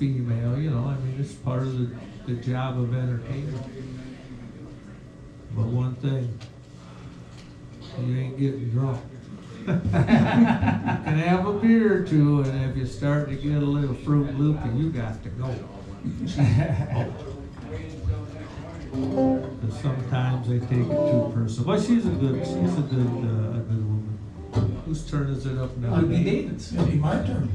female, you know, I mean, it's part of the job of entertainment. But one thing, you ain't getting drunk. You can have a beer or two, and if you start to get a little Fruit Loopy, you got to go. Because sometimes they take it too personal. But she's a good woman. Whose turn is it up now? It'll be David's. It'll be my turn.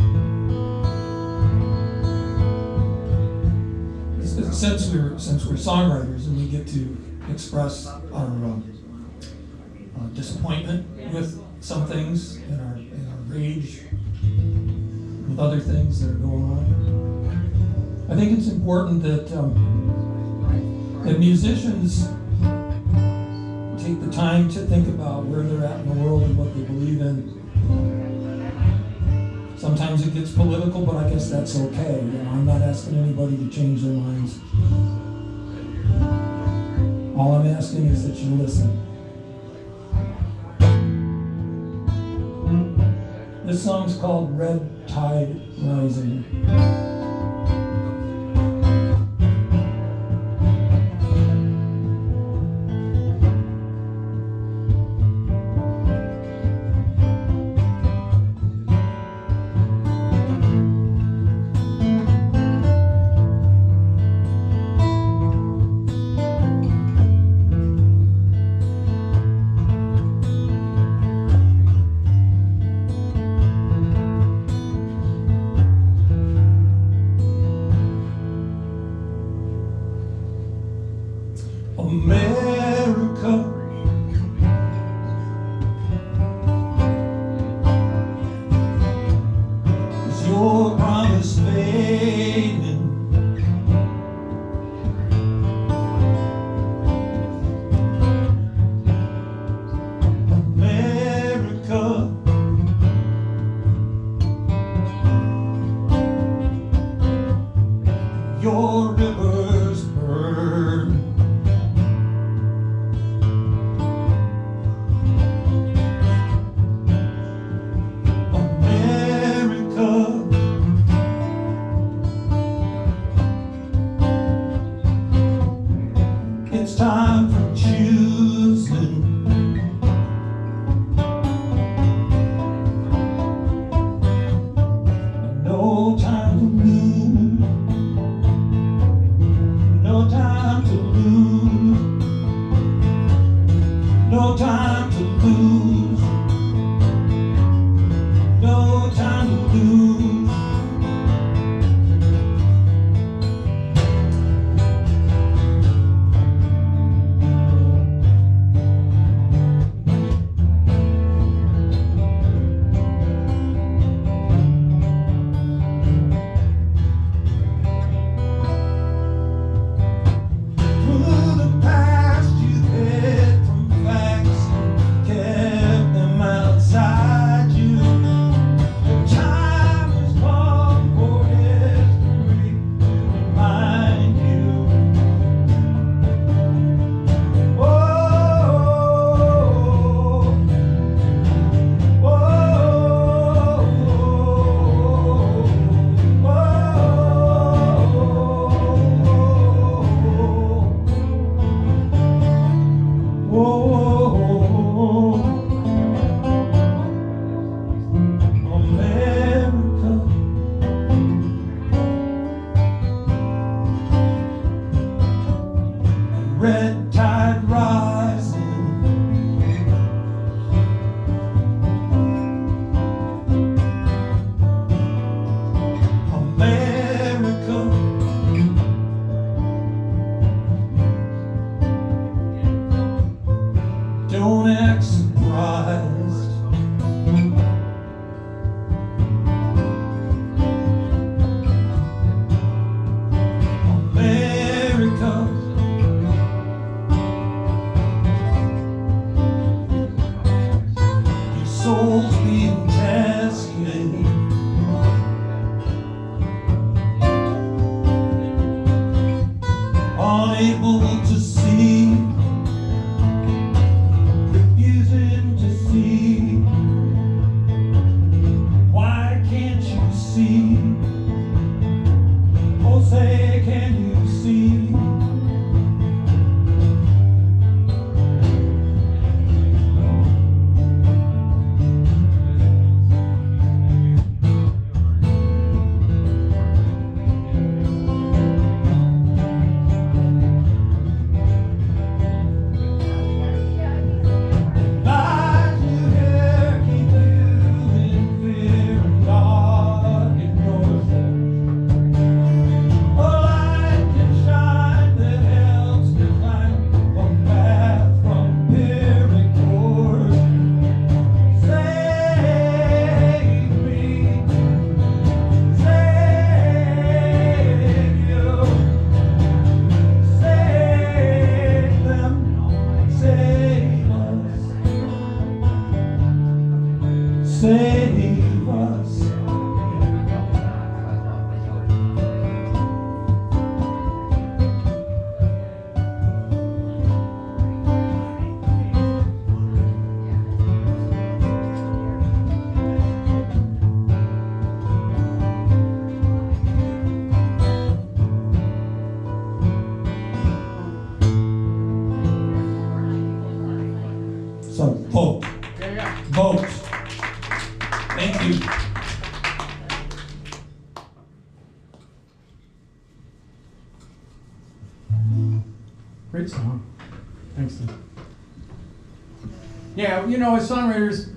Since we're songwriters and we get to express our disappointment with some things and our rage with other things that are going on, I think it's important that that musicians take the time to think about where they're at in the world and what they believe in. Sometimes it gets political, but I guess that's okay. You know, I'm not asking anybody to change their minds. All I'm asking is that you listen. This song's called Red Tide Rising. can you see? Save us. So vote. Vote. Thank you. Great song. Thanks, Tim. Yeah, you know, as songwriters,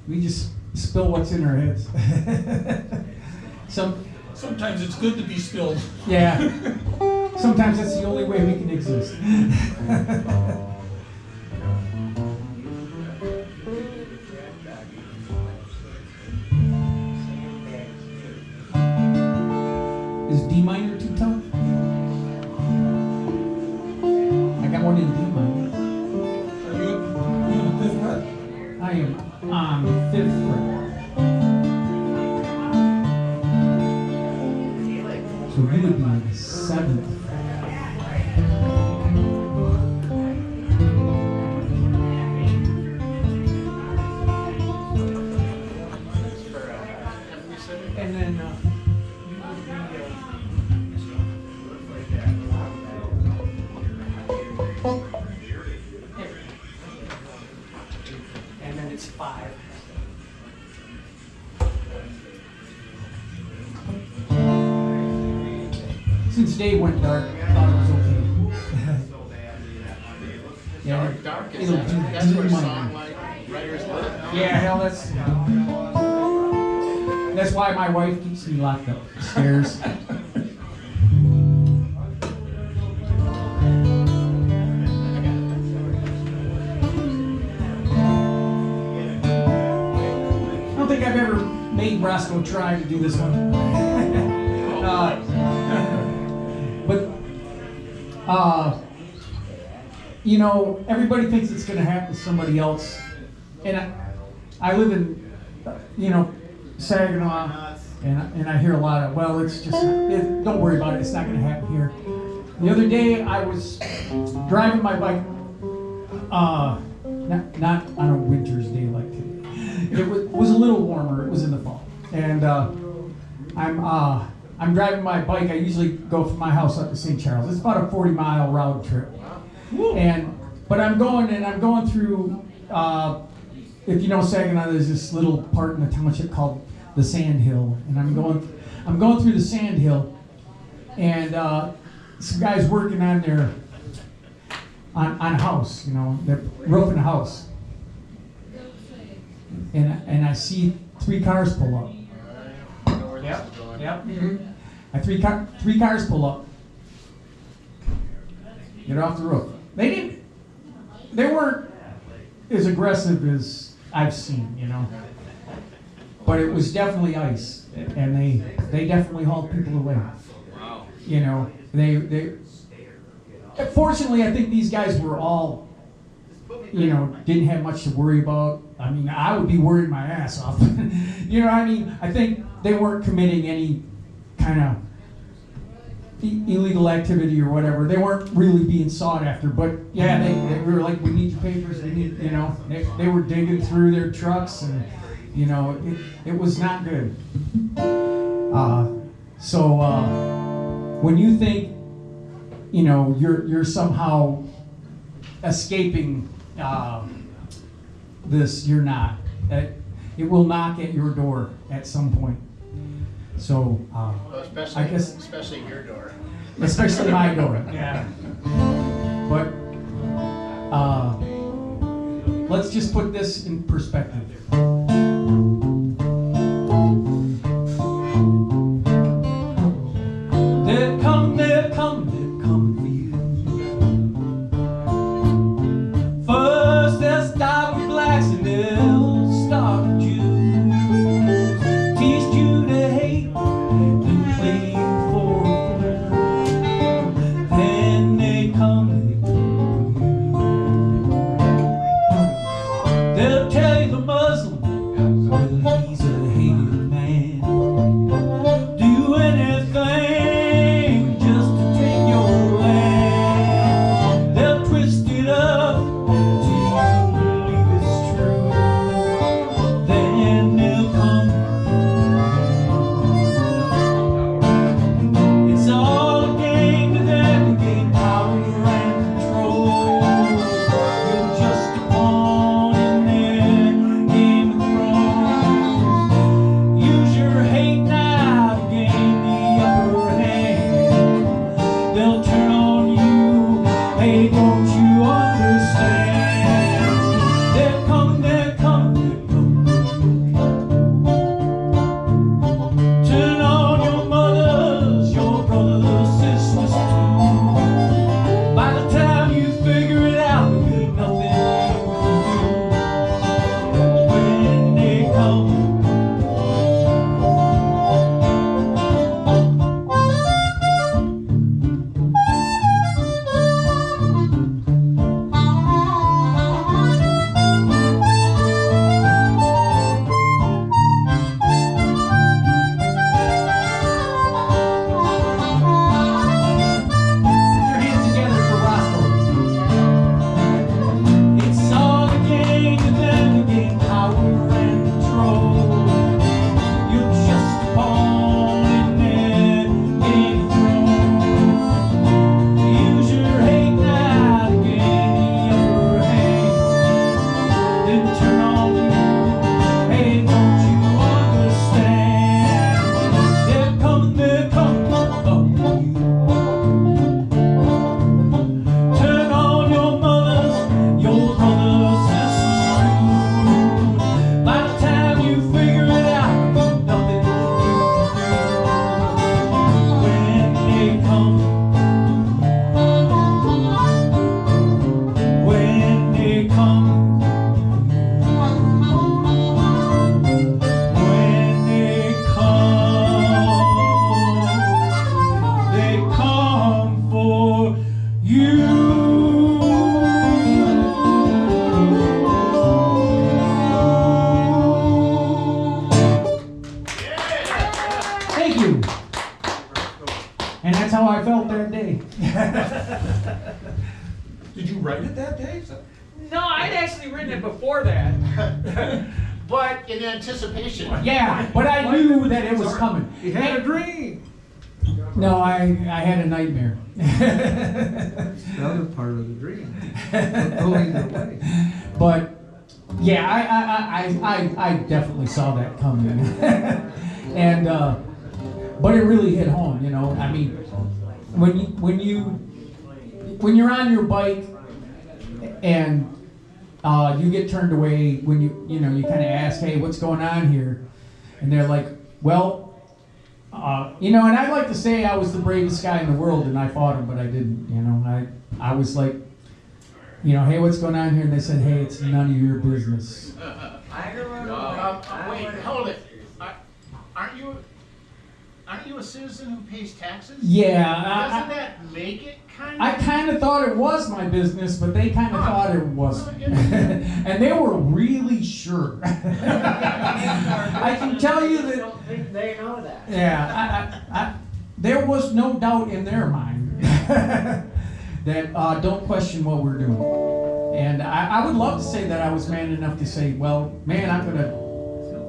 we just spill what's in our heads. Sometimes it's good to be spilled. Yeah. Sometimes that's the only way we can exist. Is D minor too tough? I got one in D minor. Are you in the 5th fret? I am on 5th fret. So you would be on the 7th. And then and then it's 5. Since Dave went dark, I thought it was okay. Yeah, Dark it'll is do that's where D minor. Songwriters live. Yeah, hell, that's why my wife keeps me locked up upstairs. I don't think I've ever made Roscoe try to do this one. But you know, everybody thinks it's going to happen to somebody else, and I live in, you know, Saginaw, and I hear a lot of, well, it's just, don't worry about it, it's not going to happen here. The other day, I was driving my bike, not on a winter's day like today. It was a little warmer, it was in the fall, and I'm driving my bike. I usually go from my house up to St. Charles. It's about a 40-mile round trip. But I'm going through, if you know Saginaw, there's this little part in the township called the Sand Hill, and I'm going through the Sand Hill, and some guys working on their on a house, you know, they're roofing a house, and I see 3 cars pull up. Yep. Mm-hmm. Three cars pull up. Get off the roof. They weren't as aggressive as I've seen, you know. But it was definitely ice, and they definitely hauled people away. Wow. You know, they. Fortunately, I think these guys were all, you know, didn't have much to worry about. I mean, I would be worried my ass off. You know what I mean? I think they weren't committing any kind of illegal activity or whatever. They weren't really being sought after, but yeah, they were like, we need your papers, we need, you know, they were digging through their trucks, and, you know, it was not good. So when you think, you're somehow escaping this, you're not. It will knock at your door at some point. So, especially your door. Especially my door. Yeah. But let's just put this in perspective. They're coming for you. First they'll start with blacks and they'll start with Jews. Teach you to hate and play you for a fool. Then they come for you. They'll tell you the Muslim, well, he's a hated man. Do anything just to take your land. They'll twist it up till you believe it's true. Then they'll come. It's all a game to them to gain power and control. You're just a pawn in their Game of Thrones. Use your hate now to gain the upper hand. They'll turn on you. Hey, don't you understand? They're coming, they're coming, they're coming. Turn on your mothers, your brothers, sisters too. By the time you figure it out, there'll be nothing you can do. When they come. Put your hands together for Roscoe. It's all a game to them to gain power and control. You're just a pawn in their Game of Thrones. Use your hate now to gain the upper hand. Then turn on you. Hey, don't you understand? They're coming, they're coming. Turn on your mothers, your brothers, sisters too. By the time you figure it out, nothing you can do. When they come, when they come, when they come for you. Thank you. And that's how I felt that day. Did you write it that day? No, I'd actually written it before that. But In anticipation. Yeah, but I knew that it was coming. You had a dream. No, I had a nightmare. The other part of the dream. Go either way. But yeah, I definitely saw that coming. And but it really hit home, I mean, when you're on your bike and you get turned away when you kind of ask, hey, what's going on here? And they're like, well, and I'd like to say I was the bravest guy in the world and I fought him, but I didn't. I was like, hey, what's going on here? And they said, hey, it's none of your business. Wait, hold it. Aren't you a citizen who pays taxes? Yeah. Doesn't that make it kind I of? kind of thought it was my business, but they kind of thought it wasn't. And they were really sure. I can tell you that. I don't think they know that. Yeah, there was no doubt in their mind that don't question what we're doing. And I would love to say that I was man enough to say, well, man, I'm going to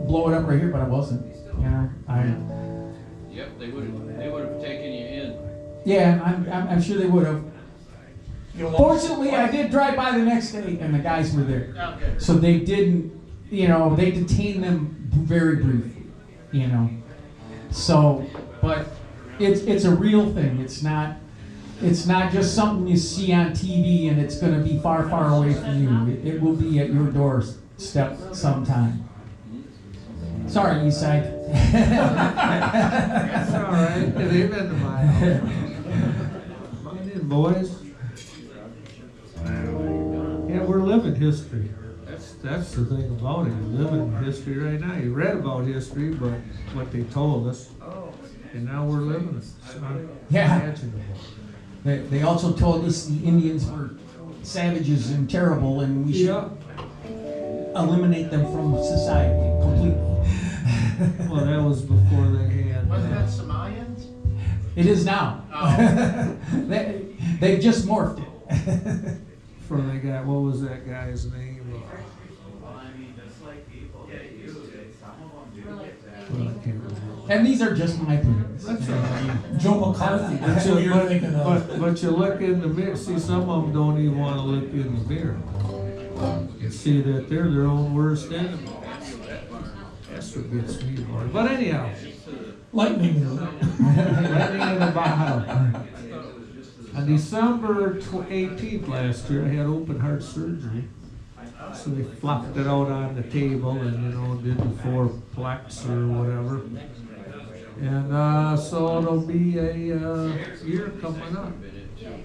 blow it up right here, but I wasn't. Yep, they would have taken you in. Yeah, I'm sure they would have. Fortunately, I did drive by the next day, and the guys were there. Okay. So they didn't, they detained them very briefly, So, but it's a real thing. It's not just something you see on TV and it's going to be far, far away from you. It will be at your doorstep sometime. Sorry, Eastside. That's all right. They've been to my house. Come in, boys. Yeah, we're living history. That's the thing about it. You're living history right now. You read about history, but what they told us, and now we're living it. It's Yeah. unimaginable. They also told us the Indians were savages and terrible, and we should eliminate them from society completely. Well, that was before they had. Wasn't that Samayans? It is now. Oh. They've just morphed it. Before they got, what was that guy's name? Well, I can't remember. And these are just my opinions. That's all right. Joe McCarthy, that's who you're thinking of. But you look in the mirror, see, some of them don't even want to look in the mirror. You see that they're their own worst enemy. That's what gets me, Lord. But anyhow, Lightning. lightning in the bottle. On December 18th last year, I had open heart surgery. So they flopped it out on the table and, did the 4 plaques or whatever. And so it'll be a year coming up.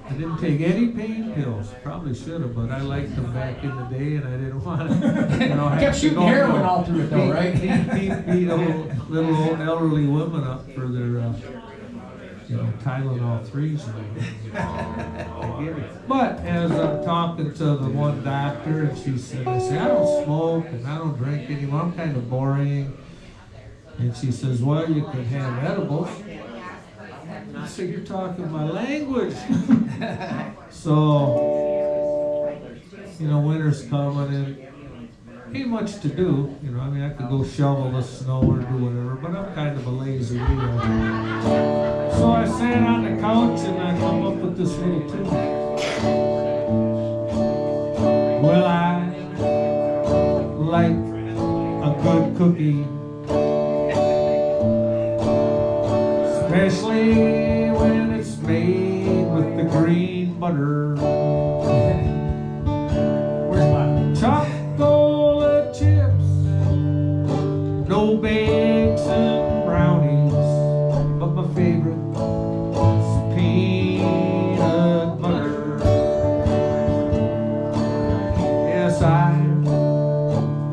I didn't take any pain pills. Probably should have, but I liked them back in the day, and I didn't want to. Kept shooting heroin all through it, though, right? Beat little old elderly women up for their, Tylenol 3s. But as I'm talking to the one doctor, and she said, I don't smoke and I don't drink anymore. I'm kind of boring. And she says, well, you could have edibles. I said, you're talking my language. So, winter's coming and ain't much to do. I could go shovel the snow or do whatever, but I'm kind of a lazy wheel. So I sat on the couch and I come up with this little tune. Well, I like a good cookie, especially when it's made with the green butter. Where's my Chocolate chips, no bakes and brownies, but my favorite is peanut butter. Yes, I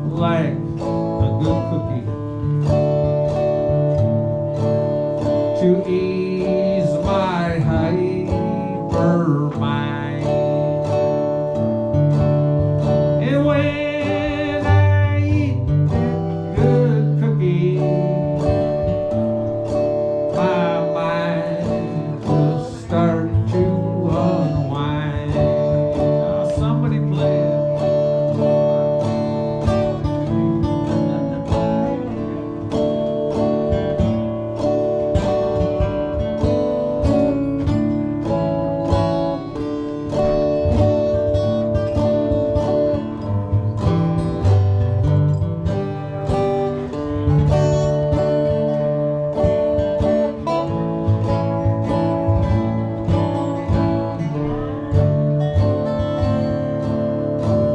like a good cookie to ease my hyper mind. And when I eat that good cookie, my mind will start to unwind. Now somebody play it.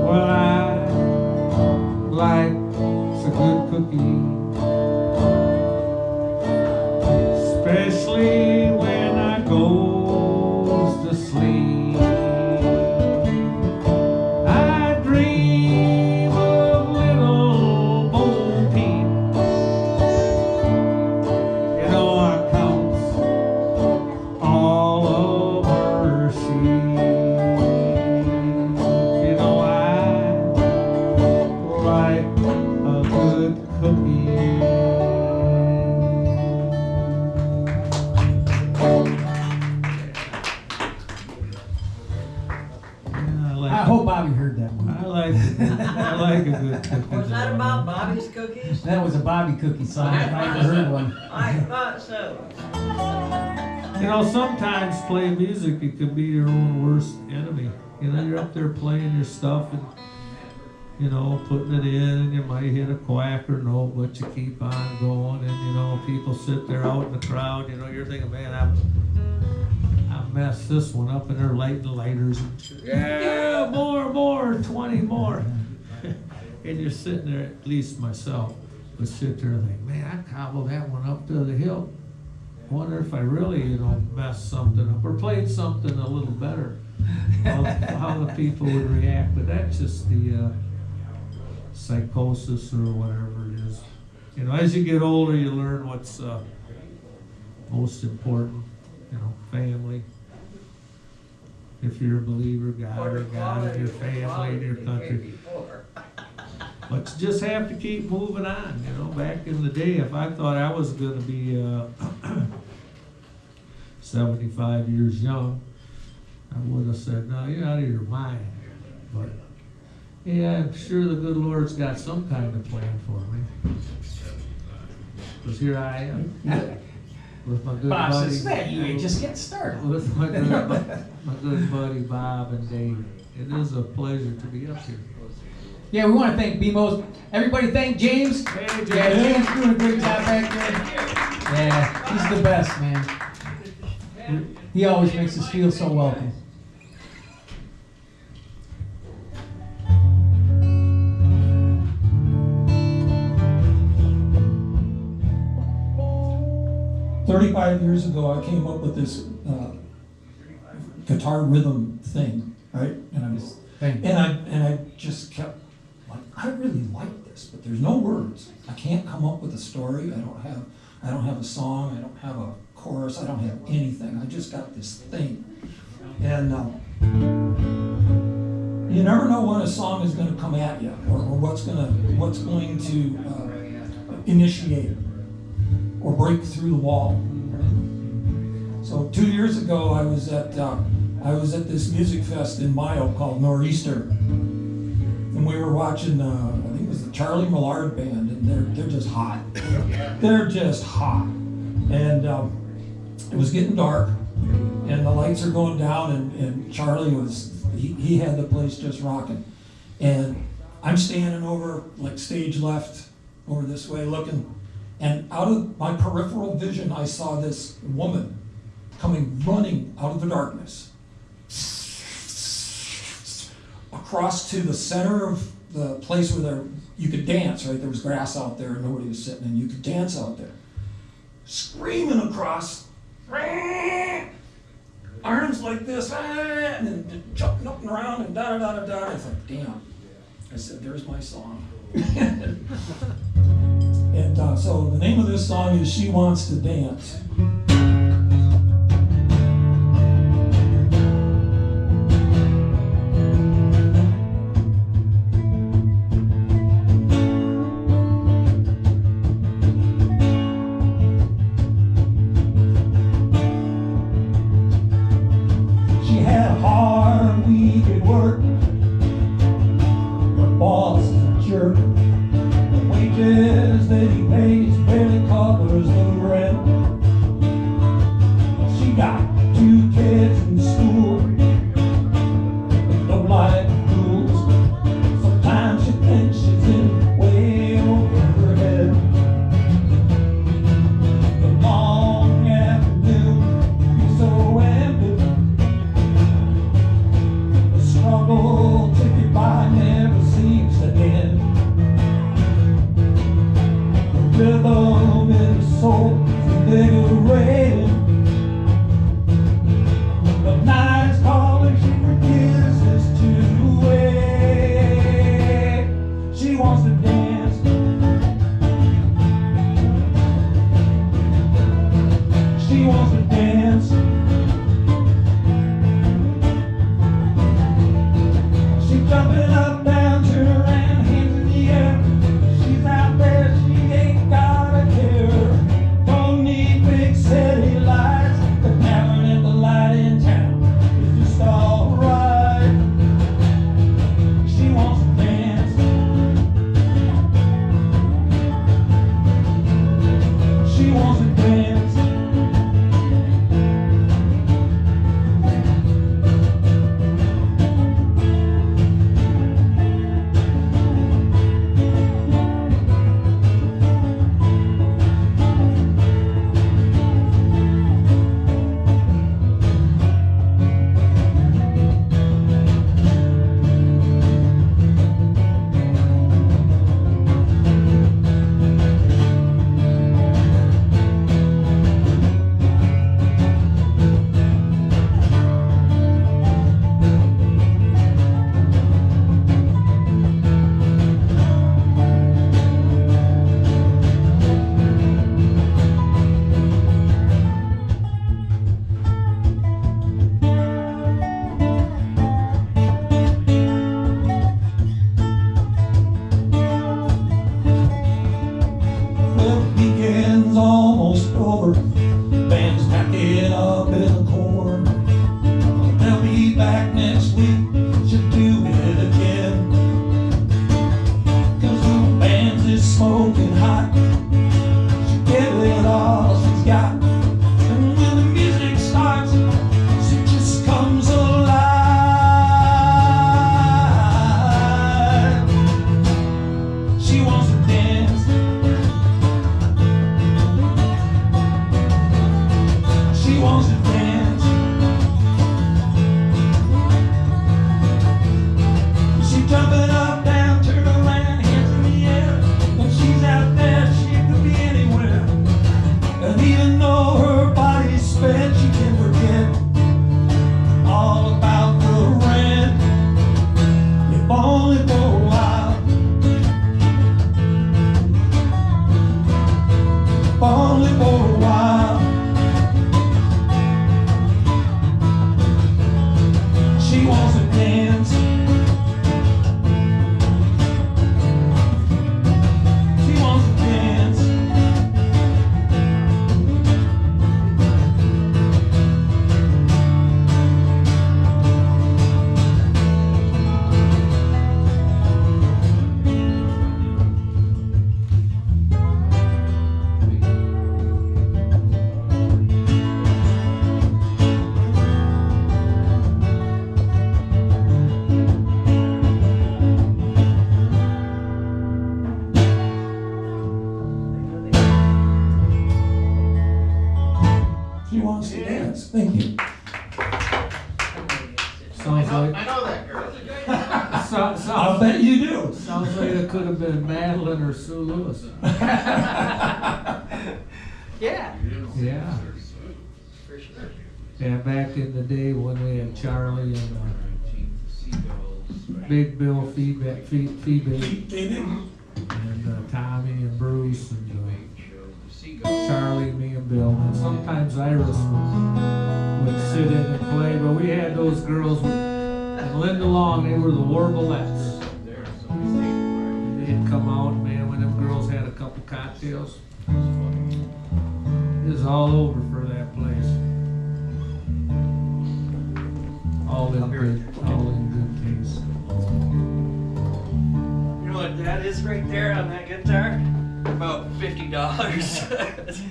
Well, I like a good cookie, especially when I goes to sleep. I dream of little Bo Peep. I counts all of her sheep. I like a good cookie. I hope Bobby heard that one. I like a good cookie. Was that about Bobby's cookies? That was a Bobby cookie song. I never heard one. I thought so. You know, sometimes playing music, you can be your own worst enemy. You know, you're up there playing your stuff and, you know, putting it in, and you might hit a quacker note, but you keep on going, and, you know, people sit there out in the crowd, you know, you're thinking, man, I messed this one up, and they're lighting lighters. Yeah, more, 20 more. And you're sitting there, at least myself, would sit there and think, man, I cobbled that one up to the hilt. Wonder if I really, you know, messed something up or played something a little better. How the people would react, but that's just the psychosis or whatever it is. You know, as you get older, you learn what's most important. You know, family. If you're a believer, God and your family and your country. But you just have to keep moving on. You know, back in the day, if I thought I was going to be 75 years young, I would have said, no, you're out of your mind. But yeah, I'm sure the good Lord's got some kind of plan for me. Because here I am with my good Bob buddy. says, man, you ain't just getting started. With my good buddy Bob and Dave. It is a pleasure to be up here. Yeah, we want to thank BeMo. Everybody thank James. Hey, James. Yeah, James doing a great job back there. Yeah, he's the best, man. He always makes us feel so welcome. "35 years ago, I came up with this guitar rhythm thing, right? And I just kept like, I really like this, but there's no words. I can't come up with a story. I don't have a song. I don't have a chorus. I don't have anything. I just got this thing. And you never know when a song is going to come at you, or what's going to initiate or break through the wall. So 2 years ago, I was at this music fest in Mayo called Nor'easter, and we were watching. I think it was the Charlie Millard band, and they're just hot. They're just hot, and it was getting dark, and the lights are going down, and Charlie he had the place just rocking, and I'm standing over like stage left, over this way looking. And out of my peripheral vision, I saw this woman coming running out of the darkness across to the center of the place where you could dance, right? There was grass out there and nobody was sitting, and you could dance out there. Screaming across, arms like this, and then jumping up and around and da-da-da-da-da. I thought, damn. I said, there's my song. And so the name of this song is She Wants to Dance. She had a hard week at work. Her boss is a jerk. The wages that he pays barely covers the rent. Sounds like, I know that girl. I'll sounds, bet you do. sounds like it could have been Madeline or Sue Lewis. Yeah. Yeah. For sure. Yeah, back in the day when we had Charlie and Big Bill Feebig and Tommy and Bruce and Charlie, me and Bill. And sometimes Iris would sit in and play, but we had those girls and Linda Long, they were the Warblettes. They'd come out, man, when them girls had a couple cocktails. It was all over for that place. All in good taste. You know what that is right there on that guitar? About $50.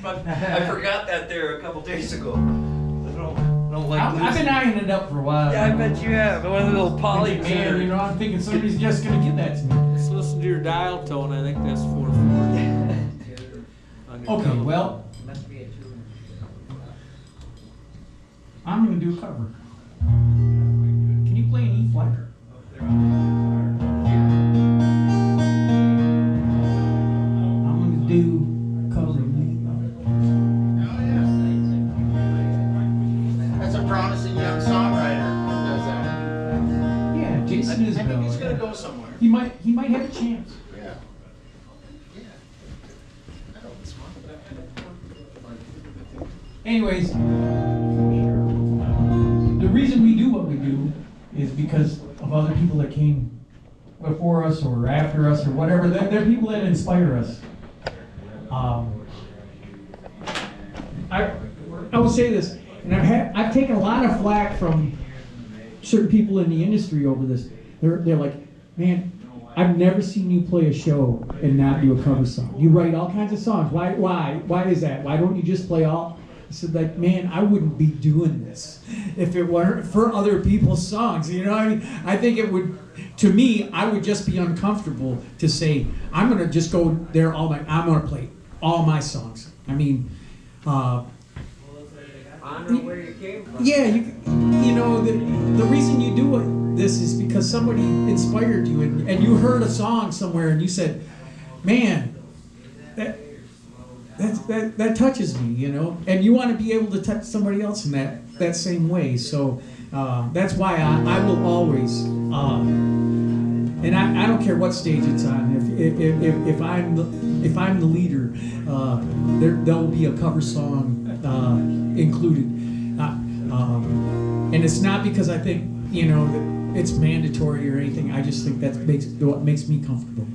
I forgot that there a couple days ago. I don't like I've been eyeing it up for a while. Yeah, I bet you have. One of the little poly Man, you know, I'm thinking somebody's just gonna give that to me. Let's listen to your dial tone. I think that's 440. Okay, well, I'm gonna do a cover. Can you play an E flat? I'm gonna do a cover of me. Oh, yeah. That's a promising young songwriter that does that. Yeah, Jason I think he's Isbell. gonna go somewhere. He might have a chance. Yeah. Yeah. I hope it's fun. Anyways, the reason we do what we do is because of other people that came before us or after us or whatever. They're people that inspire us. I will say this, and I've taken a lot of flack from certain people in the industry over this. They're like, man, I've never seen you play a show and not do a cover song. You write all kinds of songs. Why is that? Why don't you just play all? I said, like, man, I wouldn't be doing this if it weren't for other people's songs. You know what I mean? I think it would, to me, I would just be uncomfortable to say, I'm going to just go there I'm going to play all my songs. I mean, Honor where you came from. yeah, you know, the reason you do this is because somebody inspired you and you heard a song somewhere and you said, man, that touches me, you know, and you want to be able to touch somebody else in that same way. So that's why I will always, and I don't care what stage it's on. If I'm the leader, there'll be a cover song included, and it's not because I think, you know, that it's mandatory or anything. I just think that what makes me comfortable.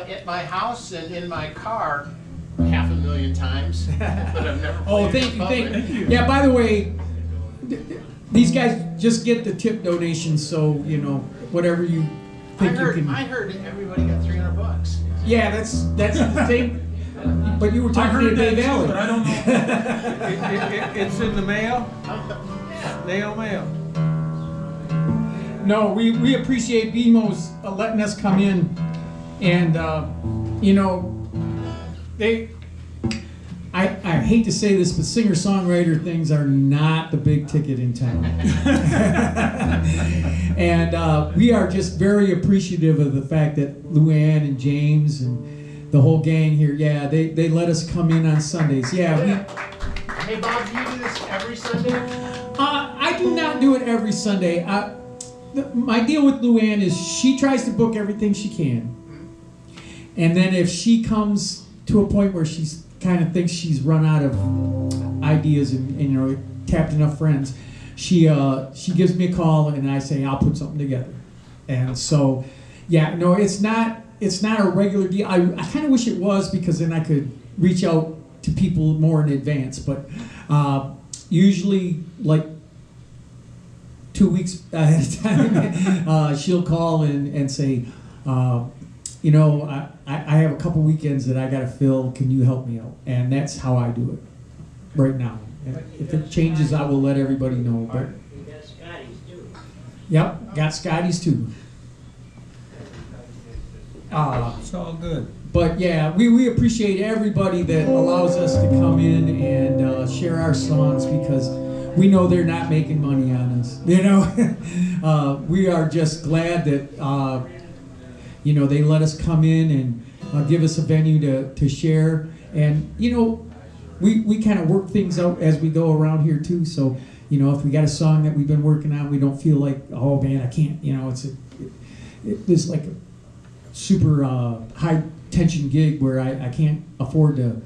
but at my house and in my car 500,000 times, but I've never Oh, played thank in you, public. thank you. Yeah, by the way, these guys just get the tip donations, so, you know, whatever you think you can. I heard everybody got $300. Yeah, that's the thing. But you were I talking to heard that Dave too, Alley. but I don't know. It's in the mail? Snail mail. No, we appreciate BeMo's letting us come in, and you know, I hate to say this, but singer-songwriter things are not the big ticket in town. And we are just very appreciative of the fact that Luann and James and the whole gang here, yeah, they let us come in on Sundays. Yeah, Hey Bob, do you do this every Sunday? I do not do it every Sunday. My deal with Luann is she tries to book everything she can. And then if she comes to a point where she's kind of thinks she's run out of ideas and you know, tapped enough friends, she gives me a call and I say, I'll put something together. And so, yeah, no, it's not a regular deal. I kind of wish it was, because then I could reach out to people more in advance. But usually, like 2 weeks ahead of time, she'll call and say, you know, I have a couple weekends that I got to fill. Can you help me out? And that's how I do it right now. If it changes, I will let everybody know. But You got Scotty's too. yep, got Scotty's too. It's all good. But yeah, we appreciate everybody that allows us to come in and share our songs, because we know they're not making money on us. You know, we are just glad that you know, they let us come in and give us a venue to share. And you know, we kind of work things out as we go around here too. So you know, if we got a song that we've been working on, we don't feel like, oh man, I can't. You know, it's like a super high tension gig where I can't afford to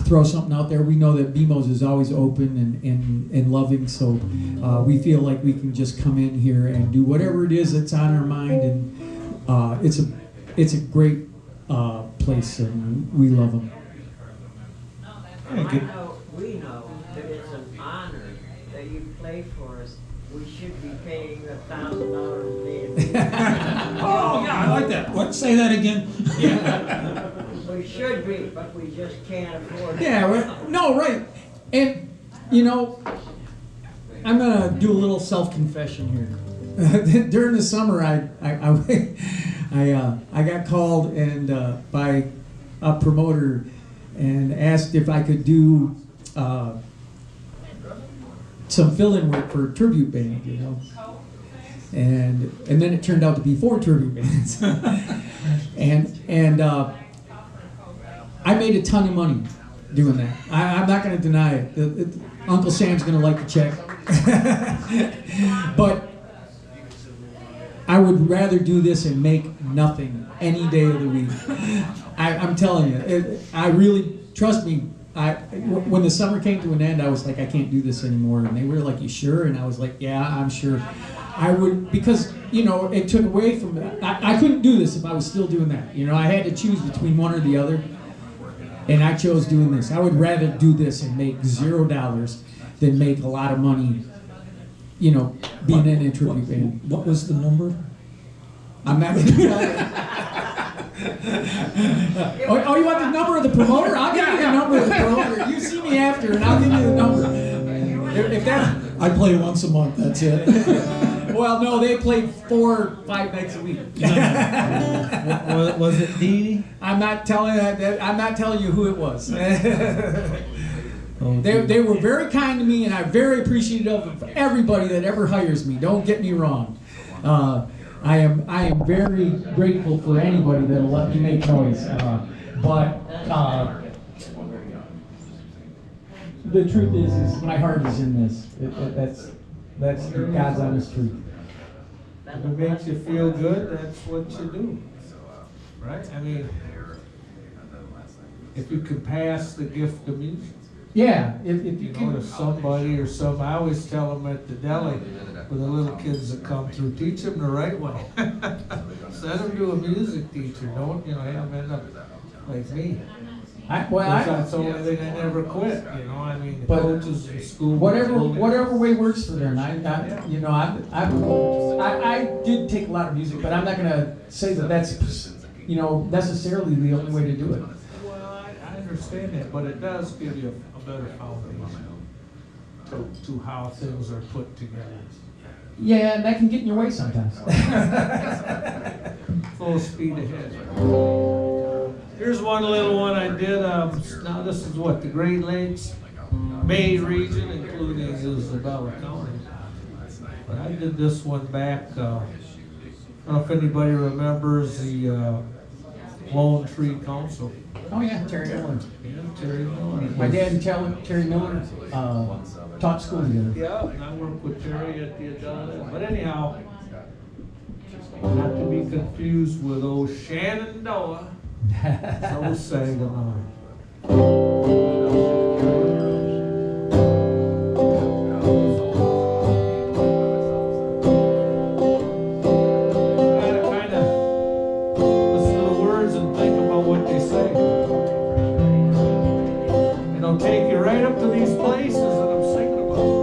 throw something out there. We know that BeMo's is always open and loving, so we feel like we can just come in here and do whatever it is that's on our mind, and it's a great place, and we love them. We know that it's an honor that you play for us. We should be paying $1,000 a day. Oh, yeah, I like that. What? Say that again. We should be, but we just can't afford it. Yeah, no, right. And, you know, I'm going to do a little self-confession here. During the summer, I got called and by a promoter and asked if I could do some fill-in work for a tribute band, you know. And then it turned out to be 4 tribute bands. and I made a ton of money doing that. I'm not going to deny it. Uncle Sam's going to like the check. But I would rather do this and make nothing any day of the week. I'm telling you, I really, trust me, when the summer came to an end, I was like, I can't do this anymore. And they were like, you sure? And I was like, yeah, I'm sure. I would, because, you know, it took away from that. I couldn't do this if I was still doing that. You know, I had to choose between one or the other. And I chose doing this. I would rather do this and make $0 than make a lot of money, you know, being in a tribute band. What was the number? I'm not going to tell you. Oh, you want the number of the promoter? I'll give you the number of the promoter. You see me after, and I'll give you the number. If that's, I play once a month. That's it. well, no, they played 4 or 5 nights a week. Was it Dee? I'm not telling you who it was. Oh, They were very kind to me, and I'm very appreciative of everybody that ever hires me. Don't get me wrong. I am very grateful for anybody that'll let me make noise. But the truth is my heart is in this. That's God's honest truth. If it makes you feel good, that's what you do. Right? I mean, if you can pass the gift of music, Yeah, if you You know, can, if somebody or some, I always tell them at the deli, for the little kids that come through, teach them the right way. Send them to a music teacher, don't, have them end up like me. That's the only thing I never quit, I mean, the But coaches in school. whatever way works for them. I did take a lot of music, but I'm not gonna say that that's, necessarily the only way to do it. Well, I understand that, but it does give you a better foundation to how things are put together. Yeah, and that can get in your way sometimes. Full speed ahead. Here's one little one I did. Now this is what, the Great Lakes Bay region, including Isabella County. But I did this one back. I don't know if anybody remembers the Lone Tree Council. Oh yeah, Terry Miller. Yeah, Terry Miller. My dad and Terry Miller taught school together. Yeah, and I worked with Terry at the adult. But anyhow, not to be confused with old Shenandoah. So Saginaw. Gotta kind of listen to the words and think about what they say. It'll take you right up to these places that I'm singing about.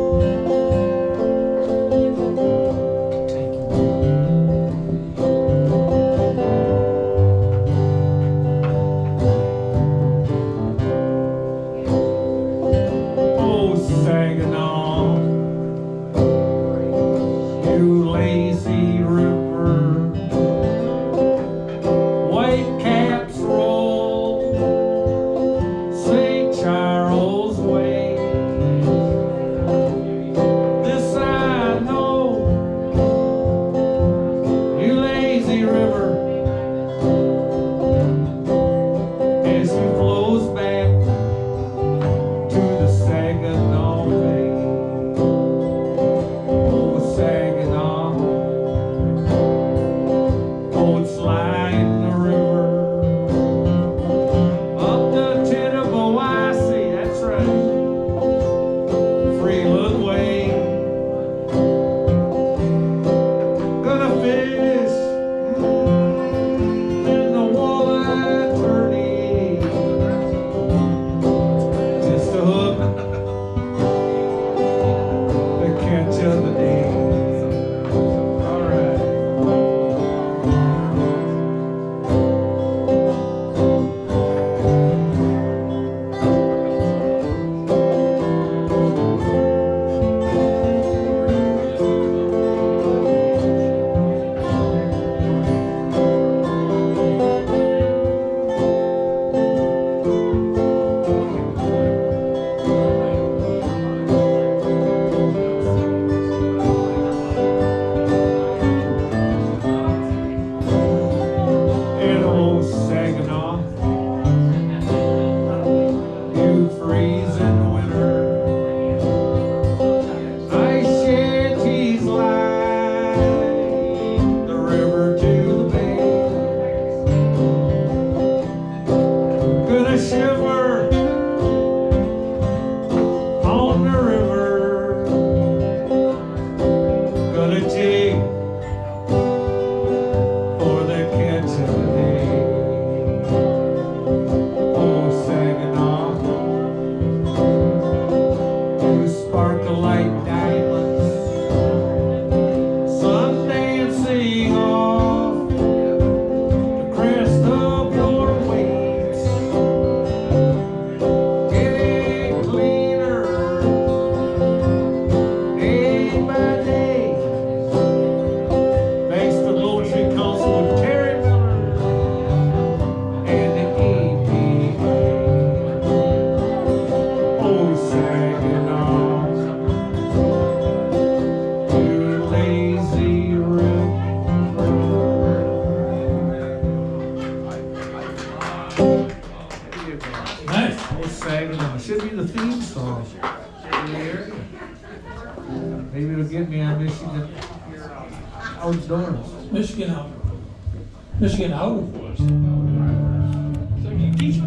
Saginaw, you lazy river, white caps roll St. Charles Way. This I know, you lazy river, as he flows back to the Saginaw. Should be the theme song. Maybe it'll get me on Michigan outdoors. Michigan out of force. So you teach